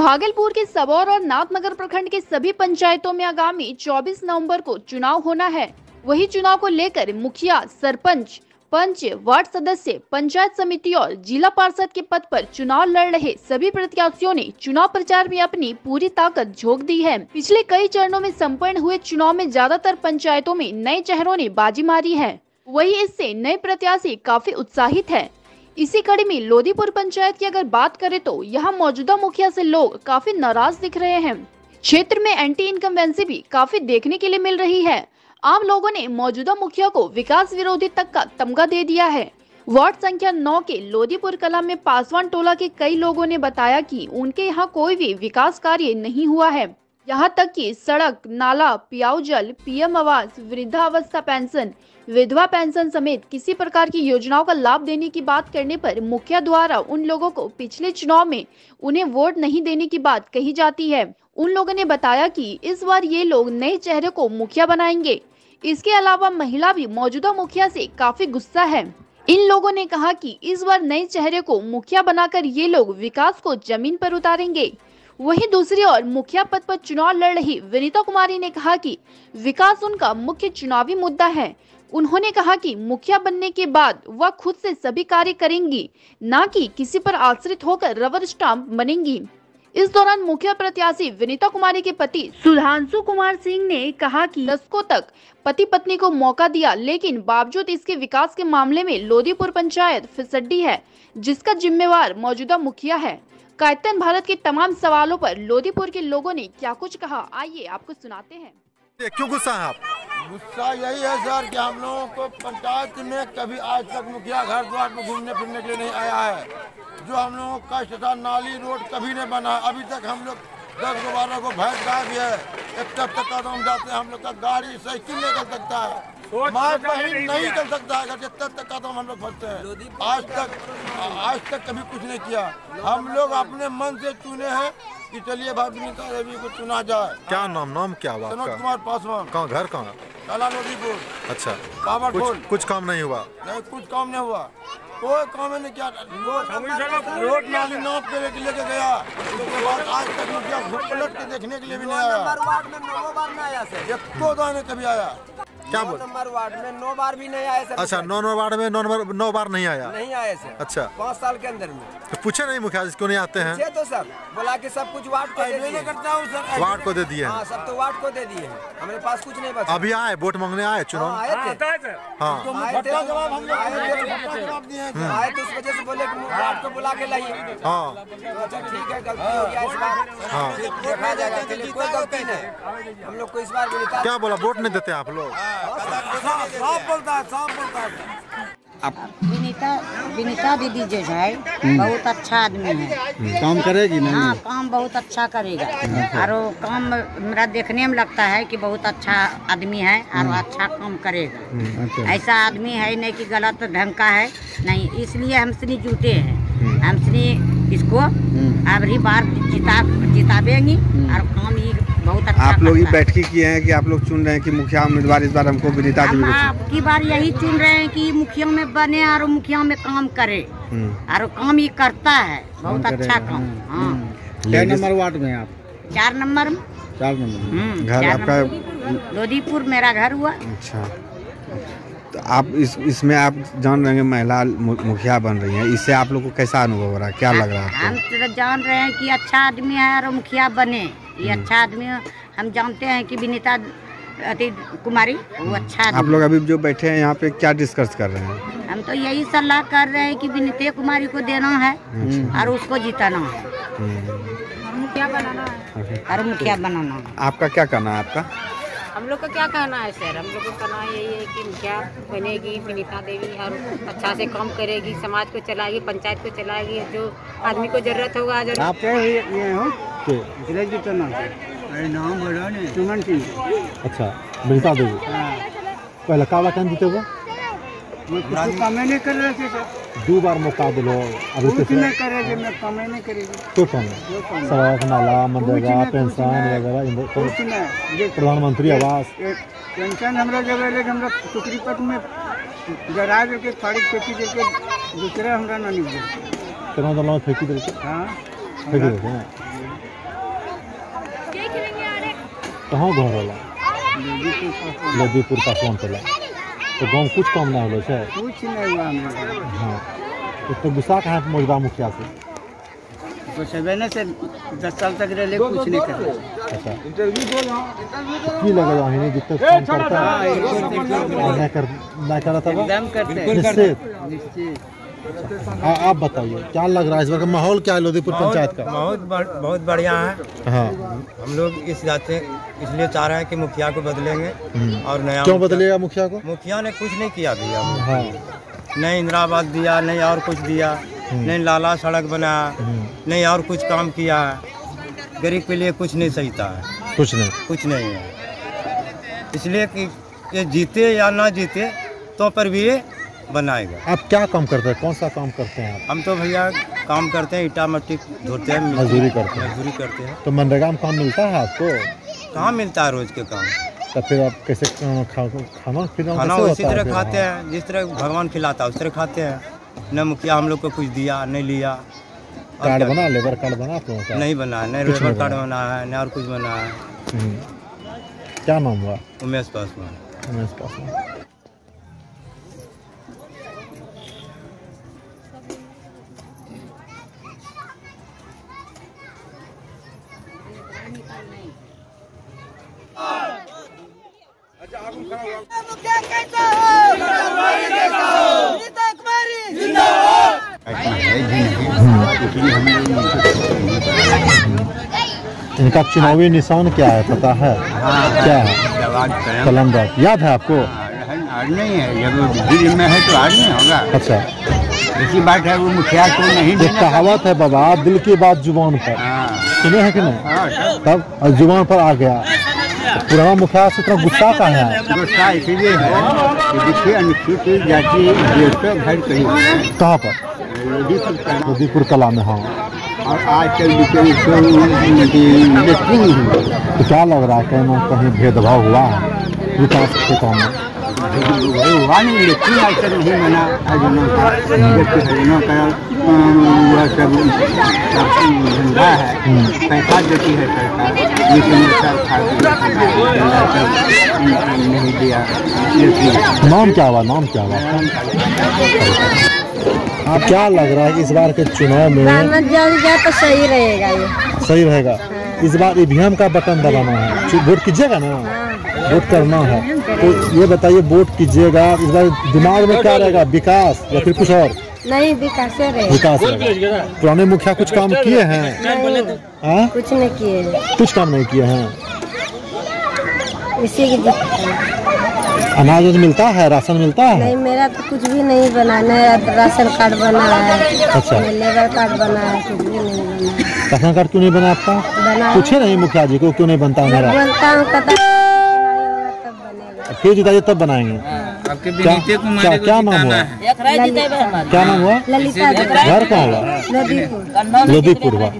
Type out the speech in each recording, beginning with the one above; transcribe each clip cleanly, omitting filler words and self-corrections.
भागलपुर के सबौर और नाथनगर प्रखंड के सभी पंचायतों में आगामी 24 नवंबर को चुनाव होना है। वही चुनाव को लेकर मुखिया, सरपंच, पंच, वार्ड सदस्य, पंचायत समिति और जिला पार्षद के पद पर चुनाव लड़ रहे सभी प्रत्याशियों ने चुनाव प्रचार में अपनी पूरी ताकत झोंक दी है। पिछले कई चरणों में संपन्न हुए चुनाव में ज्यादातर पंचायतों में नए चेहरों ने बाजी मारी है। वही इससे नए प्रत्याशी काफी उत्साहित है। इसी कड़ी में लोधीपुर पंचायत की अगर बात करें तो यहाँ मौजूदा मुखिया से लोग काफी नाराज दिख रहे हैं। क्षेत्र में एंटी इनकम्बेंसी भी काफी देखने के लिए मिल रही है। आम लोगों ने मौजूदा मुखिया को विकास विरोधी तक का तमगा दे दिया है। वार्ड संख्या 9 के लोधीपुर कला में पासवान टोला के कई लोगों ने बताया कि उनके यहाँ कोई भी विकास कार्य नहीं हुआ है। यहाँ तक कि सड़क, नाला, पियाऊ जल, पीएम आवास, वृद्धावस्था पेंशन, विधवा पेंशन समेत किसी प्रकार की योजनाओं का लाभ देने की बात करने पर मुखिया द्वारा उन लोगों को पिछले चुनाव में उन्हें वोट नहीं देने की बात कही जाती है। उन लोगों ने बताया कि इस बार ये लोग नए चेहरे को मुखिया बनाएंगे। इसके अलावा महिला भी मौजूदा मुखिया से काफी गुस्सा है। इन लोगों ने कहा कि इस बार नए चेहरे को मुखिया बनाकर ये लोग विकास को जमीन पर उतारेंगे। वहीं दूसरी ओर मुखिया पद पर चुनाव लड़ रही विनीता कुमारी ने कहा कि विकास उनका मुख्य चुनावी मुद्दा है। उन्होंने कहा कि मुखिया बनने के बाद वह खुद से सभी कार्य करेंगी, न कि किसी पर आश्रित होकर रबर स्टाम्प बनेंगी। इस दौरान मुखिया प्रत्याशी विनीता कुमारी के पति सुधांशु कुमार सिंह ने कहा कि दशकों तक पति पत्नी को मौका दिया, लेकिन बावजूद इसके विकास के मामले में लोधीपुर पंचायत फिसड्डी है, जिसका जिम्मेवार मौजूदा मुखिया है। कायतन भारत के तमाम सवालों पर लोधीपुर के लोगों ने क्या कुछ कहा, आइए आपको सुनाते हैं। क्यों गुस्सा है आप? गुस्सा यही है सर कि हम लोगों को पंचायत में कभी आज तक मुखिया घर द्वार में घूमने फिरने के लिए नहीं आया है। जो हम लोगों का कष्ट था, नाली रोड कभी नहीं बना। अभी तक हम लोग 10-12 को भैंस गाय भी है। एक तक हम जाते हैं, हम लोग का गाड़ी साइकिल नहीं चल सकता है, माँ बहन नहीं चल सकता है। तक का हम लोग फंसते हैं। आज तक कभी कुछ नहीं किया। हम लोग अपने मन से चुने हैं कि चलिए भाई विनीता देवी को चुना जाए। क्या नाम क्या हुआ? सनोज कुमार पासवान। कहाँ घर कहाँ? कला लोधीपुर। अच्छा, पावर कुछ काम नहीं हुआ? नहीं, कुछ काम नहीं हुआ, कोई काम नहीं किया। रोड नाली नाप के लेके गया, उसके बाद आज तक मुखिया पलट के देखने के लिए भी नहीं आया। वार्ड में 9 बार नहीं आया सर। एको दाने कभी आया। क्या बोल? नंबर वार्ड में 9 बार भी नहीं आया सर। अच्छा, 9 वार्ड में 9 बार नहीं आया? नहीं आया सर। अच्छा, 5 साल के अंदर में। तो पूछे नहीं मुखिया क्यों नहीं आते हैं? तो सर बोला कि सब कुछ वार्ड को दे दिए। करता हूँ सर, वार्ड को दे दिए? हाँ, सब तो वार्ड को दे दिए हैं। हमारे पास कुछ नहीं बचा। अभी आए वोट मांगने आए चुनाव? आए थे। हाँ, जवाब हम लोग आए तो उस वजह से बोले कि वार्ड को बुला के लाइए। हाँ, अच्छा ठीक है, गलती हो गया इस बार। हाँ, देखा जाएगा। चलिए, कोई गलती नहीं। हम लोग को इस बार विनीता क्या बोला? वोट नहीं देते आप लोग? साफ बोलता है। आप विनीता दीदी जो है बहुत अच्छा आदमी है। काम करेगी ना? हाँ, काम बहुत अच्छा करेगा। और वो काम मेरा देखने में लगता है कि बहुत अच्छा आदमी है और अच्छा काम करेगा। अच्छा। ऐसा आदमी है नहीं कि गलत ढंग का है नहीं, इसलिए हम सनी जुटे हैं। हम सनी इसको अगली बार जितावेंगे और काम ही बहुत अच्छा। आप लोग ये बैठकी किए हैं कि आप लोग चुन रहे हैं कि मुखिया उम्मीदवार इस बार हमको विनीता देवी को? आपकी बार यही चुन रहे हैं कि मुखिया में बने और मुखिया में काम करे और काम ही करता है, बहुत अच्छा काम। हाँ, क्या नंबर वार्ड में आप? 4 नंबर में। 4 नंबर घर आपका? लोधीपुर मेरा घर हुआ। अच्छा, तो आप इसमें आप जान रहे हैं महिला मुखिया बन रही हैं, इससे आप लोग को कैसा अनुभव हो रहा है, क्या लग रहा है? हम तो जान रहे हैं कि अच्छा आदमी है और मुखिया बने। ये अच्छा आदमी हम जानते हैं कि विनीता कुमारी वो अच्छा आदमी। आप लोग अभी जो बैठे हैं यहाँ पे क्या डिस्कस कर रहे हैं? हम तो यही सलाह कर रहे हैं कि विनीता कुमारी को देना है और उसको जिताना है और मुखिया बनाना है। आपका क्या कहना है? आपका? हम लोग का क्या कहना है सर? हम लोग का कहना यही है कि मुखिया बनेगी विनीता देवी और अच्छा से काम करेगी, समाज को चलाएगी, पंचायत को चलाएगी। जो आदमी को जरूरत होगा आप ये हो नाम बड़ा सुमन सिंह। अच्छा, विनीता देवी पहले काला कौन जीते हुआ? काम नहीं कर रहे थे सर। 2 बार मौका दिलो, अभी कुछ नहीं कर रहे, मैं काम नहीं करेगी। तो सड़क, नाला, मनरेगा, पेंशन वगैरह, प्रधानमंत्री आवास पेंशन हमरा जब हमरा टुकड़ी पट में गरा के फाड़ी फेंकी दे के दूसरा हमरा ना नहीं फेंकी दे। हाँ, फेंकी दे। कहाँ घर होला? लोदीपुर पासवान टोला। तो गाँव कुछ काम नहीं होलो छै? कुछ नहीं हुआ हम लोग। हाँ तो गुस्सा कहाँ है मौजूदा मुखिया से? कुछ है से 10 साल तक रहे कुछ नहीं कर। अच्छा की लगे जा नहीं जितने काम करता है नहीं करता एकदम करते हैं। निश्चित। आप बताइए क्या लग रहा है इस बार का माहौल क्या है लोदीपुर पंचायत का? बहुत बढ़िया है। हाँ हम लोग इस जाते इसलिए चाह रहे हैं कि मुखिया को बदलेंगे और नया। क्यों बदलेगा मुखिया को? मुखिया ने कुछ नहीं किया भैया। हाँ नहीं इंदिरा आवास दिया, नहीं और कुछ दिया, नहीं लाला सड़क बनाया, नहीं और कुछ काम किया है। गरीब के लिए कुछ नहीं सहीता है। कुछ नहीं है। इसलिए कि ये जीते या ना जीते तो पर भी ये बनाएगा। आप क्या काम करते हैं? कौन सा काम करते हैं आप? हम तो भैया काम करते हैं, ईटा मट्टी धोते हैं, मजदूरी करते हैं। तो मनरेगा में काम मिलता है आपको? कहाँ मिलता है रोज के काम? तो फिर आप कैसे खाना उसी तरह खाते हैं जिस तरह भगवान खिलाता है उस तरह खाते हैं। न मुखिया हम लोग को कुछ दिया नहीं लिया। कार्ड बना, लेबर कार्ड बना तो नहीं बना, नहीं लेबर कार्ड बना है, नहीं और कुछ बना है। क्या नाम हुआ? उमेश पासवान। इनका चुनावी निशान क्या है पता है? क्या है? कलम रात याद है आपको? आज नहीं है, जब दिल में है तो आज नहीं होगा। अच्छा ऐसी बात है, वो मुखिया को नहीं। एक कहावत है बाबा, दिल की बात जुबान पर। सुने हैं कि नहीं? तब जुबान पर आ गया। पुराना मुखिया से इतना गुस्सा का है? गुस्सा इसीलिए है कि देखिए अनुसूचित जाति घर कहीं। कहाँ पर? लोदीपुर कला में। हाँ और आजकल तो क्या लग रहा है कहीं भेदभाव हुआ है विकास के काम में? हुआ नहीं, लेकिन ऐसा नहीं बना। हरिजनों का वह सब धंधा है, पैसा देती है सरकार, लेकिन नहीं दिया। नाम क्या हुआ? नाम क्या हुआ? आप क्या लग रहा है कि इस बार के चुनाव में तो सही रहेगा? ये सही रहेगा। इस बार ईवीएम का बटन दबाना है, वोट कीजिएगा ना? वोट करना है तो ये बताइए, वोट कीजिएगा इस बार दिमाग में क्या रहेगा, विकास या फिर कुछ और? नहीं, विकास रहेगा। पुराने मुखिया कुछ काम किए हैं? नहीं, कुछ नहीं किए। कुछ काम नहीं किए हैं। इसी की अनाज मिलता है, राशन मिलता है? नहीं, मेरा तो कुछ भी नहीं बना, न राशन कार्ड बना है। अच्छा, लेबर कार्ड बना है, कुछ भी नहीं बना। राशन कार्ड क्यों नहीं बना आपका? पूछे नहीं मुखिया जी को क्यों नहीं बनता है मेरा? बनता हूँ, फिर जिताइए तब बनाएंगे। क्या नाम हुआ? क्या नाम हुआ? ललिता। घर कहाँ हुआ? लोदीपुर हुआ।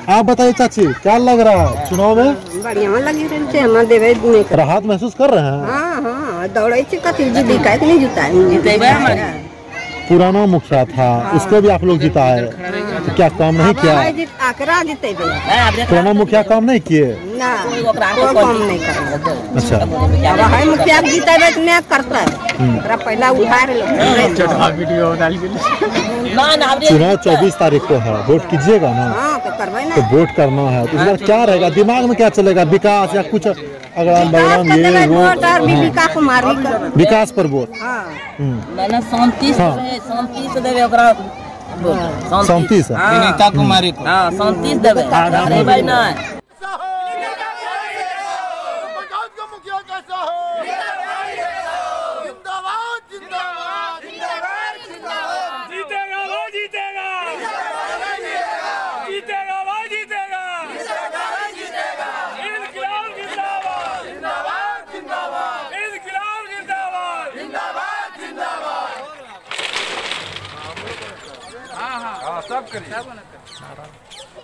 आप बताइए चाची, क्या लग रहा है चुनाव में? बढ़िया लगी रही, राहत महसूस कर रहे हैं? हाँ, दौड़े नहीं जुटा। पुराना मुखिया था, उसको भी आप लोग जिता है, तो क्या काम नहीं किया? पुराना मुखिया काम नहीं किए? काम नहीं कर। अच्छा, मुखिया जीता करता है, पहला उधार। चुनाव 24 तारीख को है, वोट कीजिएगा ना? तो वोट करना है तो इस बार क्या रहेगा दिमाग में, क्या चलेगा? विकास या कुछ अगल बगल ये वो? विकास पर वोट। शांति से देवे ओकरा। शांति से विनीता कुमारी को शांति से देवे। अरे भाई ना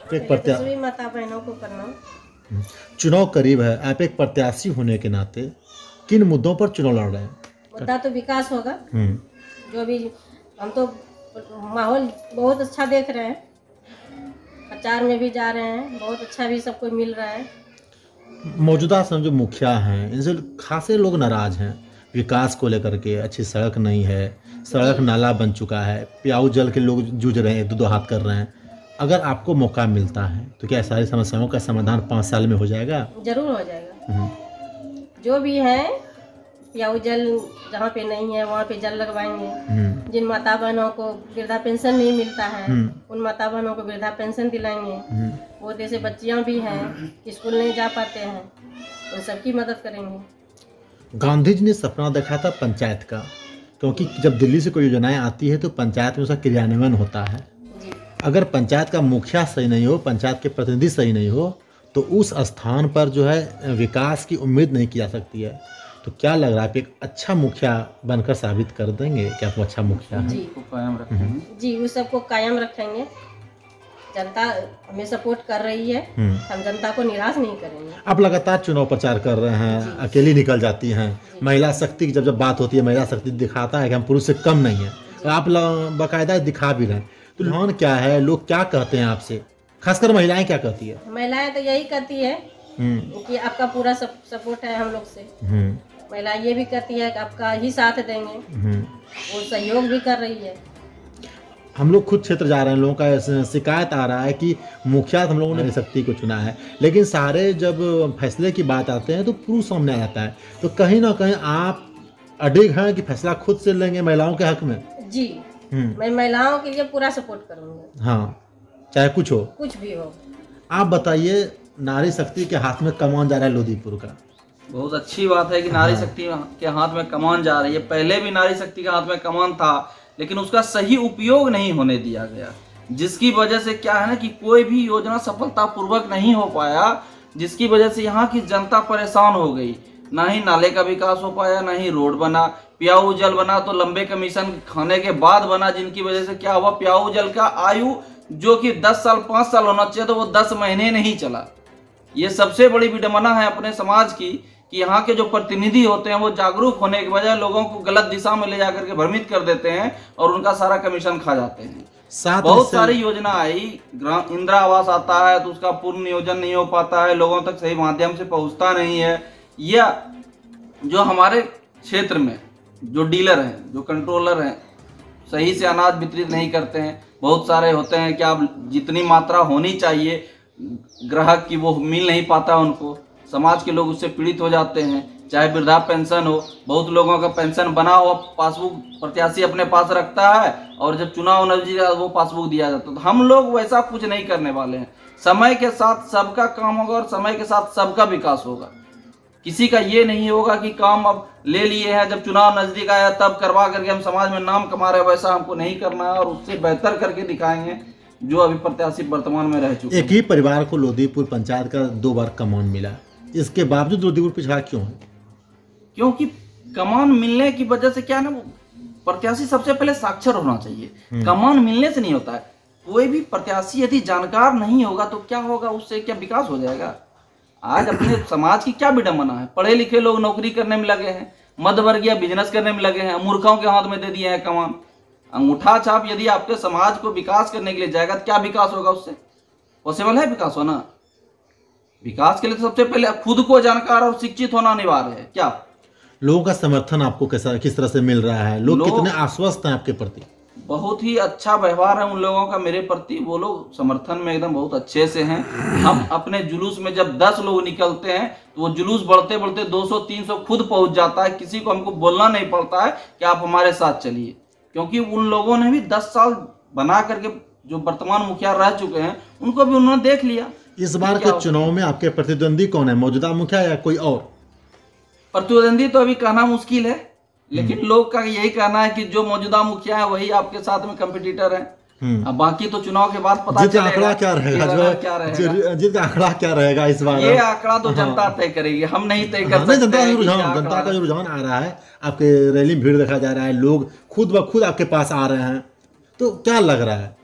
एक प्रत्याशी माता बहनों को करना। चुनाव करीब है, आप एक प्रत्याशी होने के नाते किन मुद्दों पर चुनाव लड़ रहे हैं? मुद्दा तो विकास होगा। जो भी हम तो माहौल बहुत अच्छा देख रहे हैं, प्रचार में भी जा रहे हैं, बहुत अच्छा भी सबको मिल रहा है। मौजूदा समय जो मुखिया हैं इनसे खासे लोग नाराज हैं, विकास को लेकर के। अच्छी सड़क नहीं है, सड़क नाला बन चुका है, प्याऊ जल के लोग जूझ रहे हैं, दो हाथ कर रहे हैं। अगर आपको मौका मिलता है तो क्या सारी समस्याओं का समाधान 5 साल में हो जाएगा? जरूर हो जाएगा। जो भी है प्याऊ जल जहाँ पे नहीं है वहाँ पे जल लगवाएंगे। जिन माता बहनों को वृद्धा पेंशन नहीं मिलता है उन माता बहनों को वृद्धा पेंशन दिलाएंगे। वो जैसे बच्चियाँ भी हैं स्कूल नहीं जा पाते हैं, उन सबकी मदद करेंगे। गांधी जी ने सपना देखा था पंचायत का, क्योंकि जब दिल्ली से कोई योजनाएं आती है तो पंचायत में उसका क्रियान्वयन होता है। अगर पंचायत का मुखिया सही नहीं हो, पंचायत के प्रतिनिधि सही नहीं हो, तो उस स्थान पर जो है विकास की उम्मीद नहीं की जा सकती है। तो क्या लग रहा है आप एक अच्छा मुखिया बनकर साबित कर देंगे कि आप अच्छा मुखिया हैं? जी उस सबको कायम रखेंगे। जनता हमें सपोर्ट कर रही है, हम जनता को निराश नहीं करेंगे। आप लगातार चुनाव प्रचार कर रहे हैं, अकेली निकल जाती हैं। महिला शक्ति की जब बात होती है, महिला शक्ति दिखाता है कि हम पुरुष से कम नहीं है, तो आप बाकायदा दिखा भी रहे हैं। तो रुझान क्या है, लोग क्या कहते हैं आपसे, खासकर महिलाएं क्या कहती है? महिलाएं तो यही कहती है कि आपका पूरा सपोर्ट है हम लोग से। महिला ये भी कहती है कि आपका ही साथ देंगे, वो सहयोग भी कर रही है। हम लोग खुद क्षेत्र जा रहे हैं, लोगों का शिकायत आ रहा है कि मुखिया हम लोगों ने शक्ति को चुना है, लेकिन सारे जब फैसले की बात आते हैं तो पुरुष सामने आ जाता है। तो कहीं ना कहीं आप अडिग हैं कि फैसला खुद से लेंगे महिलाओं के हक में? जी मैं महिलाओं के लिए पूरा सपोर्ट करूँगा। हाँ, चाहे कुछ हो, कुछ भी हो। आप बताइए, नारी शक्ति के हाथ में कमान जा रहा है लोदीपुर का। बहुत अच्छी बात है कि नारी शक्ति के हाथ में कमान जा रही है। पहले भी नारी शक्ति के हाथ में कमान था, लेकिन उसका सही उपयोग नहीं होने दिया गया, जिसकी वजह से क्या है ना कि कोई भी योजना सफलतापूर्वक नहीं हो पाया, जिसकी वजह से यहाँ की जनता परेशान हो गई। ना ही नाले का विकास हो पाया, ना ही रोड बना। प्याऊ जल बना तो लंबे कमीशन खाने के बाद बना, जिनकी वजह से क्या हुआ, प्याऊ जल का आयु जो कि 10 साल 5 साल होना चाहिए तो वो 10 महीने नहीं चला। ये सबसे बड़ी विडंबना है अपने समाज की कि यहाँ के जो प्रतिनिधि होते हैं वो जागरूक होने के बजाय लोगों को गलत दिशा में ले जाकर के भ्रमित कर देते हैं और उनका सारा कमीशन खा जाते हैं। बहुत सारी योजना आई, इंदिरा आवास आता है तो उसका पूर्ण नियोजन नहीं हो पाता है, लोगों तक सही माध्यम से पहुंचता नहीं है, या जो हमारे क्षेत्र में जो डीलर हैं, जो कंट्रोलर हैं, सही से अनाज वितरित नहीं करते हैं। बहुत सारे होते हैं कि आप जितनी मात्रा होनी चाहिए ग्राहक की वो मिल नहीं पाता उनको, समाज के लोग उससे पीड़ित हो जाते हैं। चाहे वृद्धा पेंशन हो, बहुत लोगों का पेंशन बना हुआ पासबुक प्रत्याशी अपने पास रखता है और जब चुनाव नजदीक आता वो पासबुक दिया जाता है। तो हम लोग वैसा कुछ नहीं करने वाले हैं। समय के साथ सबका काम होगा और समय के साथ सबका विकास होगा। किसी का ये नहीं होगा कि काम अब ले लिए हैं, जब चुनाव नजदीक आया तब करवा करके हम समाज में नाम कमा रहे हैं, वैसा हमको नहीं करना है और उससे बेहतर करके दिखाएंगे जो अभी प्रत्याशी वर्तमान में रह चुके हैं। एक ही परिवार को लोदीपुर पंचायत का 2 बार कमान मिला, इसके बावजूद लोदीपुर पिछड़ा क्यों है? क्योंकि कमान मिलने की वजह से क्या ना, प्रत्याशी सबसे पहले साक्षर होना चाहिए। कमान मिलने से नहीं होता है। कोई भी प्रत्याशी यदि जानकार नहीं होगा तो क्या होगा, उससे क्या विकास हो जाएगा? आज अपने समाज की क्या विडंबना है, पढ़े लिखे लोग नौकरी करने में लगे हैं, मध्यवर्गीय बिजनेस करने में लगे हैं, मूर्खों के हाथ में दे दिए हैं कमान। अंगूठा छाप यदि आपके समाज को विकास करने के लिए जाएगा तो क्या विकास होगा? उससे पॉसिबल है विकास होना? विकास के लिए तो सबसे पहले खुद को जानकार और शिक्षित होना अनिवार्य है। क्या लोगों का समर्थन आपको किस तरह से मिल रहा है? लोग कितने आश्वस्त हैं आपके प्रति? बहुत ही अच्छा व्यवहार है उन लोगों का मेरे प्रति। वो लोग समर्थन में एकदम बहुत अच्छे से हैं। हम अपने जुलूस में जब 10 लोग निकलते हैं तो वो जुलूस बढ़ते बढ़ते 200-300 खुद पहुंच जाता है। किसी को हमको बोलना नहीं पड़ता है कि आप हमारे साथ चलिए, क्योंकि उन लोगों ने भी 10 साल बना करके जो वर्तमान मुखिया रह चुके हैं उनको भी उन्होंने देख लिया। इस बार के चुनाव में आपके प्रतिद्वंदी कौन है, मौजूदा मुखिया या कोई और? प्रतिद्वंदी तो अभी कहना मुश्किल है, लेकिन लोग का यही कहना है कि जो मौजूदा मुखिया है वही आपके साथ में कंपटीटर है। अब बाकी तो चुनाव के बाद पता चलेगा आंकड़ा क्या रहेगा, जिसका आंकड़ा क्या रहेगा इस बार। ये आंकड़ा तो जनता तय करेगी, हम नहीं तय कर सकते। जनता का जो रुझान आ रहा है, आपके रैली में भीड़ देखा जा रहा है, लोग खुद ब खुद आपके पास आ रहे हैं, तो क्या लग रहा है?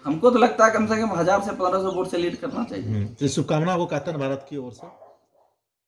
हमको तो लगता है कम से कम 1000 से 1500 वोट से लीड करना चाहिए। शुभकामनाओं को कहते हैं भारत की ओर से।